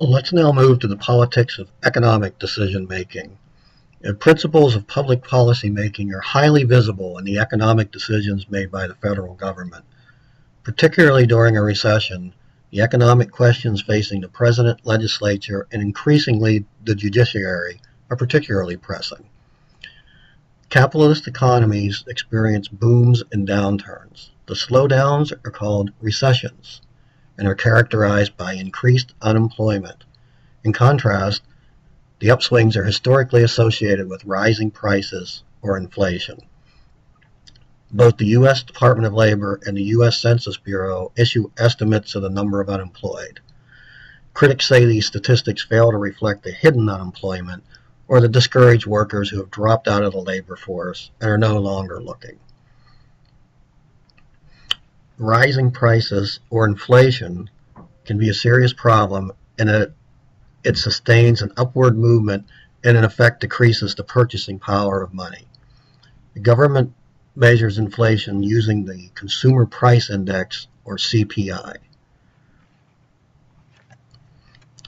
Let's now move to the politics of economic decision making. The principles of public policy making are highly visible in the economic decisions made by the federal government. Particularly during a recession, the economic questions facing the president, legislature, and increasingly the judiciary are particularly pressing. Capitalist economies experience booms and downturns. The slowdowns are called recessions and are characterized by increased unemployment. In contrast, the upswings are historically associated with rising prices or inflation. Both the U.S. Department of Labor and the U.S. Census Bureau issue estimates of the number of unemployed. Critics say these statistics fail to reflect the hidden unemployment or the discouraged workers who have dropped out of the labor force and are no longer looking. Rising prices or inflation can be a serious problem in that it sustains an upward movement and in effect decreases the purchasing power of money. The government measures inflation using the Consumer Price Index, or CPI.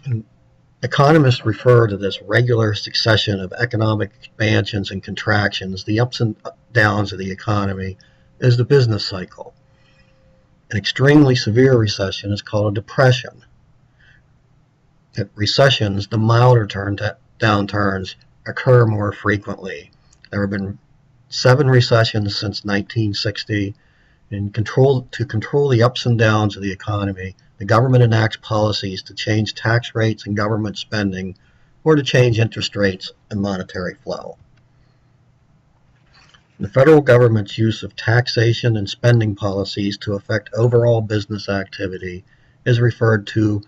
And economists refer to this regular succession of economic expansions and contractions, the ups and downs of the economy, as the business cycle. An extremely severe recession is called a depression. At recessions, the milder downturns occur more frequently. There have been 7 recessions since 1960. To control the ups and downs of the economy, the government enacts policies to change tax rates and government spending, or to change interest rates and monetary flow. The federal government's use of taxation and spending policies to affect overall business activity is referred to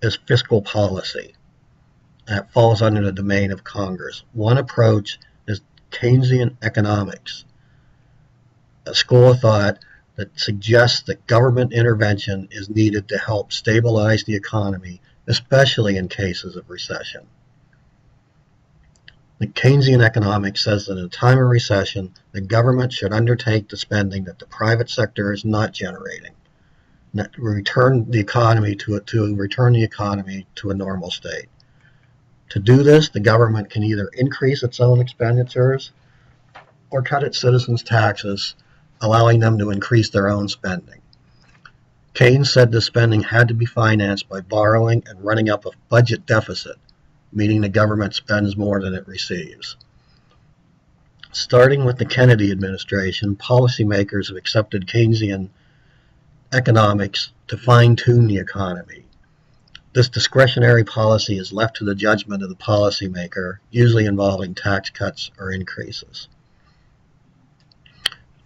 as fiscal policy. That falls under the domain of Congress. One approach is Keynesian economics, a school of thought that suggests that government intervention is needed to help stabilize the economy, especially in cases of recession. The Keynesian economics says that in a time of recession, the government should undertake the spending that the private sector is not generating, to return the economy to a normal state. To do this, the government can either increase its own expenditures or cut its citizens' taxes, allowing them to increase their own spending. Keynes said the spending had to be financed by borrowing and running up a budget deficit, meaning the government spends more than it receives. Starting with the Kennedy administration, policymakers have accepted Keynesian economics to fine-tune the economy. This discretionary policy is left to the judgment of the policymaker, usually involving tax cuts or increases.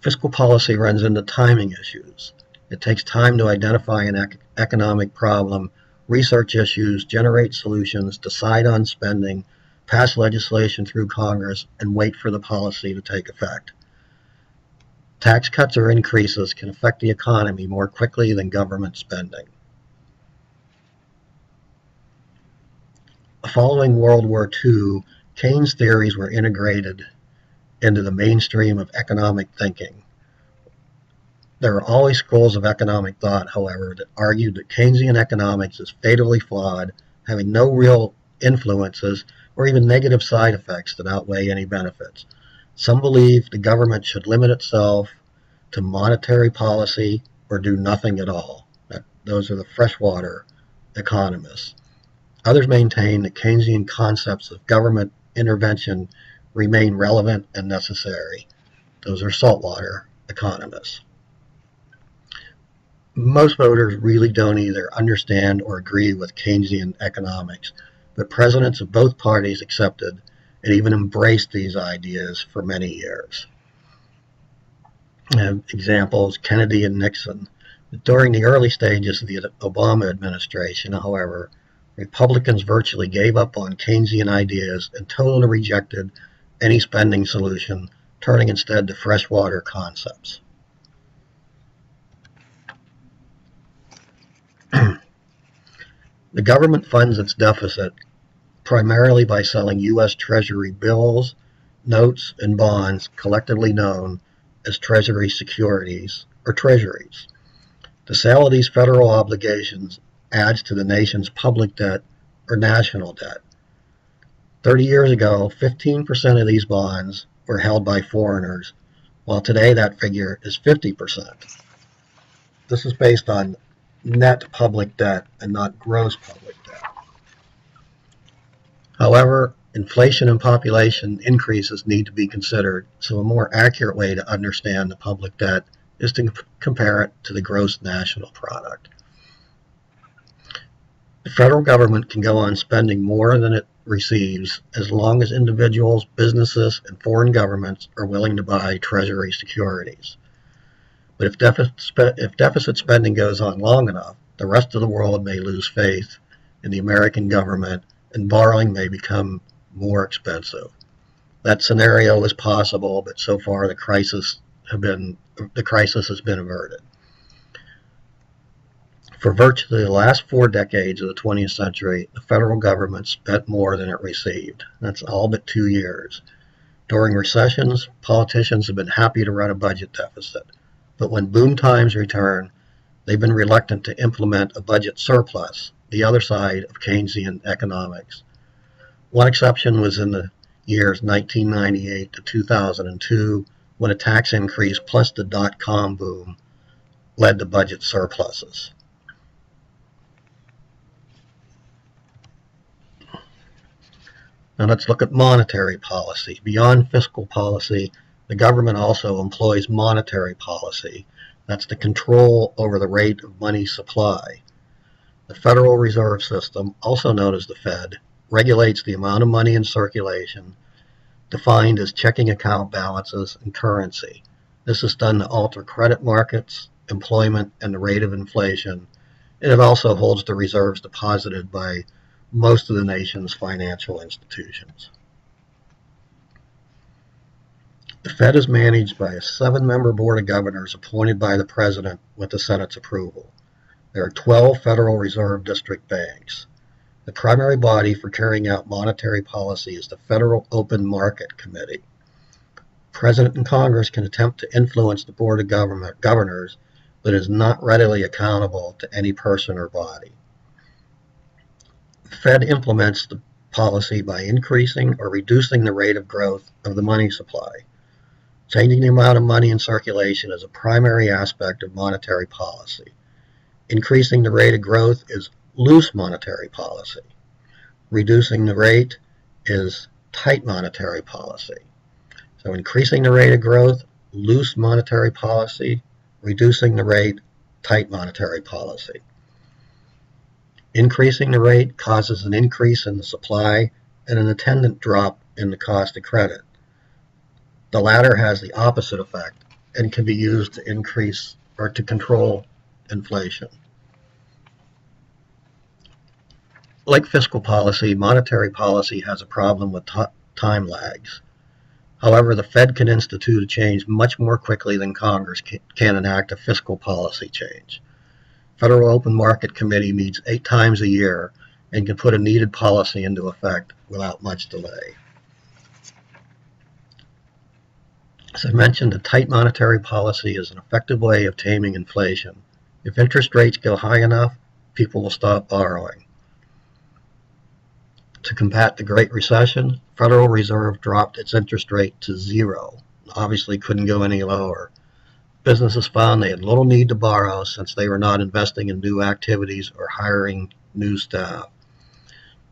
Fiscal policy runs into timing issues. It takes time to identify an economic problem, research issues, generate solutions, decide on spending, pass legislation through Congress, and wait for the policy to take effect. Tax cuts or increases can affect the economy more quickly than government spending. Following World War II, Keynes' theories were integrated into the mainstream of economic thinking. There are always schools of economic thought, however, that argued that Keynesian economics is fatally flawed, having no real influences or even negative side effects that outweigh any benefits. Some believe the government should limit itself to monetary policy or do nothing at all. Those are the freshwater economists. Others maintain that Keynesian concepts of government intervention remain relevant and necessary. Those are saltwater economists. Most voters really don't either understand or agree with Keynesian economics, but presidents of both parties accepted and even embraced these ideas for many years. Examples, Kennedy and Nixon. During the early stages of the Obama administration, however, Republicans virtually gave up on Keynesian ideas and totally rejected any spending solution, turning instead to freshwater concepts. The government funds its deficit primarily by selling U.S. Treasury bills, notes, and bonds, collectively known as Treasury securities or treasuries. The sale of these federal obligations adds to the nation's public debt or national debt. 30 years ago, 15% of these bonds were held by foreigners, while today that figure is 50%. This is based on net public debt and not gross public debt. However, inflation and population increases need to be considered, so a more accurate way to understand the public debt is to compare it to the gross national product. The federal government can go on spending more than it receives as long as individuals, businesses, and foreign governments are willing to buy Treasury securities. But if deficit spending goes on long enough, the rest of the world may lose faith in the American government and borrowing may become more expensive. That scenario is possible, but so far the crisis has been averted. For virtually the last 4 decades of the 20th century, the federal government spent more than it received. That's all but 2 years. During recessions, politicians have been happy to run a budget deficit, but when boom times return, they've been reluctant to implement a budget surplus, the other side of Keynesian economics. One exception was in the years 1998 to 2002, when a tax increase plus the dot-com boom led to budget surpluses. Now let's look at monetary policy. Beyond fiscal policy, the government also employs monetary policy. That's the control over the rate of money supply. The Federal Reserve System, also known as the Fed, regulates the amount of money in circulation, defined as checking account balances and currency. This is done to alter credit markets, employment, and the rate of inflation, and it also holds the reserves deposited by most of the nation's financial institutions. The Fed is managed by a 7-member board of governors appointed by the president with the Senate's approval. There are 12 Federal Reserve District banks. The primary body for carrying out monetary policy is the Federal Open Market Committee. President and Congress can attempt to influence the board of governors, but is not readily accountable to any person or body. The Fed implements the policy by increasing or reducing the rate of growth of the money supply. Changing the amount of money in circulation is a primary aspect of monetary policy. Increasing the rate of growth is loose monetary policy. Reducing the rate is tight monetary policy. So increasing the rate of growth, loose monetary policy. Reducing the rate, tight monetary policy. Increasing the rate causes an increase in the supply and an attendant drop in the cost of credit. The latter has the opposite effect and can be used to increase or to control inflation. Like fiscal policy, monetary policy has a problem with time lags. However, the Fed can institute a change much more quickly than Congress can enact a fiscal policy change. Federal Open Market Committee meets 8 times a year and can put a needed policy into effect without much delay. As I mentioned, a tight monetary policy is an effective way of taming inflation. If interest rates go high enough, people will stop borrowing. To combat the Great Recession, the Federal Reserve dropped its interest rate to 0. Obviously couldn't go any lower. Businesses found they had little need to borrow since they were not investing in new activities or hiring new staff.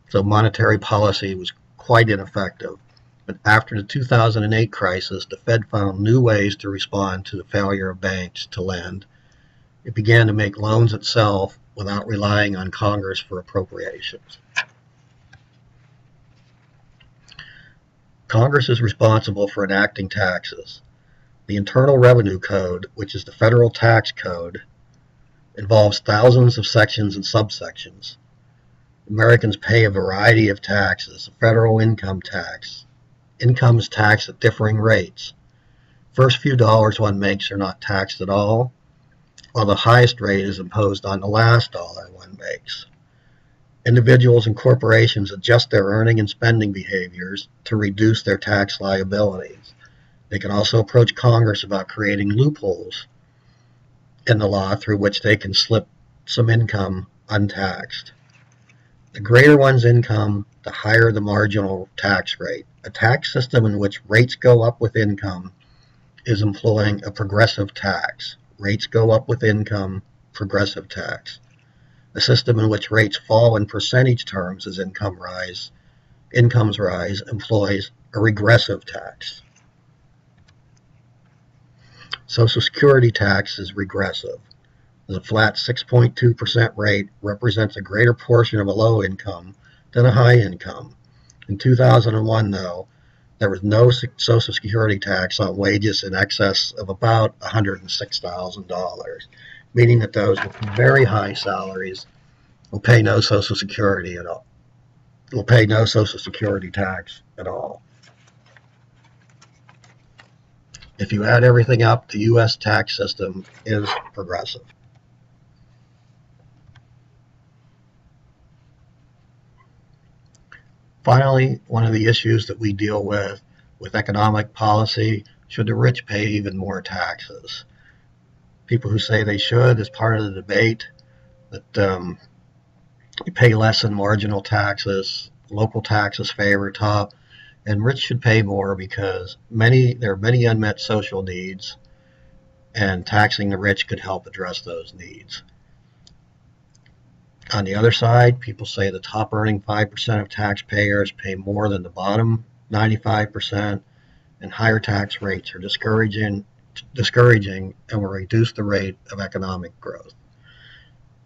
So monetary policy was quite ineffective. But after the 2008 crisis, the Fed found new ways to respond to the failure of banks to lend. It began to make loans itself without relying on Congress for appropriations. Congress is responsible for enacting taxes. The Internal Revenue Code, which is the federal tax code, involves thousands of sections and subsections. Americans pay a variety of taxes: federal income tax, income is taxed at differing rates. First few dollars one makes are not taxed at all, while the highest rate is imposed on the last dollar one makes. Individuals and corporations adjust their earning and spending behaviors to reduce their tax liabilities. They can also approach Congress about creating loopholes in the law through which they can slip some income untaxed. The greater one's income, the higher the marginal tax rate. A tax system in which rates go up with income is employing a progressive tax. Rates go up with income, progressive tax. A system in which rates fall in percentage terms as incomes rise, employs a regressive tax. Social Security tax is regressive. The flat 6.2% rate represents a greater portion of a low income than a high income. In 2001, though, there was no Social Security tax on wages in excess of about $106,000, meaning that those with very high salaries will pay no Social Security at all. Will pay no Social Security tax at all. If you add everything up, the U.S. tax system is progressive. Finally, one of the issues that we deal with economic policy, should the rich pay even more taxes? People who say they should, as part of the debate, that you pay less in marginal taxes, local taxes favor top, and rich should pay more because there are many unmet social needs, and taxing the rich could help address those needs. On the other side, people say the top earning 5% of taxpayers pay more than the bottom 95%, and higher tax rates are discouraging and will reduce the rate of economic growth.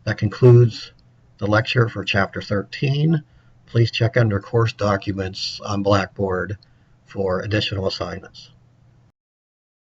That concludes the lecture for Chapter 13. Please check under course documents on Blackboard for additional assignments.